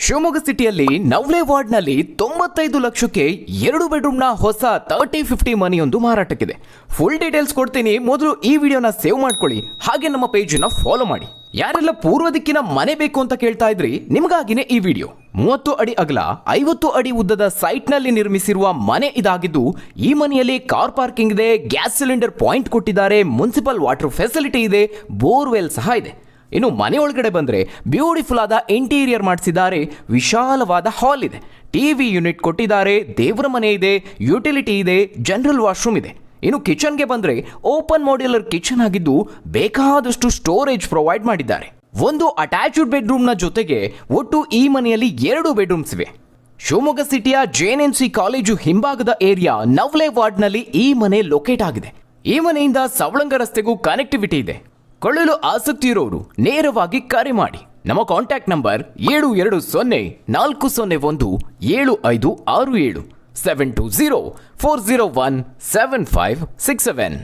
ಶಿವಮೊಗ್ಗ ಸಿಟಿಯಲ್ಲಿ ನವಲೆ ವಾರ್ಡ್ನಲ್ಲಿ 95 ಲಕ್ಷಕ್ಕೆ 2 ಬೆಡ್ರೂಮ್ನ ಹೊಸ 30-50 ಮನೆಯೊಂದು ಮಾರಾಟಕ್ಕಿದೆ. ಫುಲ್ ಡೀಟೇಲ್ಸ್ ಕೊಡ್ತೀನಿ. ಮೊದಲು ಈ ವಿಡಿಯೋನ ಸೇವ್ ಮಾಡ್ಕೊಳ್ಳಿ, ಹಾಗೆ ನಮ್ಮ ಪೇಜನ್ನ ಫಾಲೋ ಮಾಡಿ. ಯಾರೆಲ್ಲ ಪೂರ್ವ ದಿಕ್ಕಿನ ಮನೆ ಬೇಕು ಅಂತ ಕೇಳ್ತಾ ಇದ್ರಿ, ನಿಮಗಾಗಿನೇ ಈ ವಿಡಿಯೋ. 30 ಅಡಿ ಅಗಲ 50 ಅಡಿ ಉದ್ದದ ಸೈಟ್ನಲ್ಲಿ ನಿರ್ಮಿಸಿರುವ ಮನೆ ಇದಾಗಿದ್ದು, ಈ ಮನೆಯಲ್ಲಿ ಕಾರ್ ಪಾರ್ಕಿಂಗ್ ಇದೆ, ಗ್ಯಾಸ್ ಸಿಲಿಂಡರ್ ಪಾಯಿಂಟ್ ಕೊಟ್ಟಿದ್ದಾರೆ, ಮುನ್ಸಿಪಲ್ ವಾಟರ್ ಫೆಸಿಲಿಟಿ ಇದೆ, ಬೋರ್ವೆಲ್ ಸಹ ಇದೆ. ಇನ್ನು ಮನೆ ಒಳಗಡೆ ಬಂದ್ರೆ ಬ್ಯೂಟಿಫುಲ್ ಆದ ಇಂಟೀರಿಯರ್ ಮಾಡಿಸಿದ್ದಾರೆ. ವಿಶಾಲವಾದ ಹಾಲ್ ಇದೆ, ಟಿವಿ ಯೂನಿಟ್ ಕೊಟ್ಟಿದ್ದಾರೆ, ದೇವರ ಮನೆ ಇದೆ, ಯುಟಿಲಿಟಿ ಇದೆ, ಜನರಲ್ ವಾಶ್ರೂಮ್ ಇದೆ. ಇನ್ನು ಕಿಚನ್ಗೆ ಬಂದ್ರೆ ಓಪನ್ ಮಾಡ್ಯುಲರ್ ಕಿಚನ್ ಆಗಿದ್ದು ಬೇಕಾದಷ್ಟು ಸ್ಟೋರೇಜ್ ಪ್ರೊವೈಡ್ ಮಾಡಿದ್ದಾರೆ. ಒಂದು ಅಟ್ಯಾಚ್ಡ್ ಬೆಡ್ರೂಮ್ನ ಜೊತೆಗೆ ಒಟ್ಟು ಈ ಮನೆಯಲ್ಲಿ 2 ಬೆಡ್ರೂಮ್ಸ್ ಇವೆ. ಶಿವಮೊಗ್ಗ ಸಿಟಿಯ JNMC ಕಾಲೇಜು ಹಿಂಭಾಗದ ಏರಿಯಾ ನವಲೆ ವಾರ್ಡ್ನಲ್ಲಿ ಈ ಮನೆ ಲೊಕೇಟ್ ಆಗಿದೆ. ಈ ಮನೆಯಿಂದ ಸವಳಂಗ ರಸ್ತೆಗೂ ಕನೆಕ್ಟಿವಿಟಿ ಇದೆ. ಕೊಳ್ಳಲು ಆಸಕ್ತಿ ಇರೋರು ನೇರವಾಗಿ ಕರೆ ಮಾಡಿ. ನಮ್ಮ ಕಾಂಟ್ಯಾಕ್ಟ್ ನಂಬರ್ 7204017567 720401757.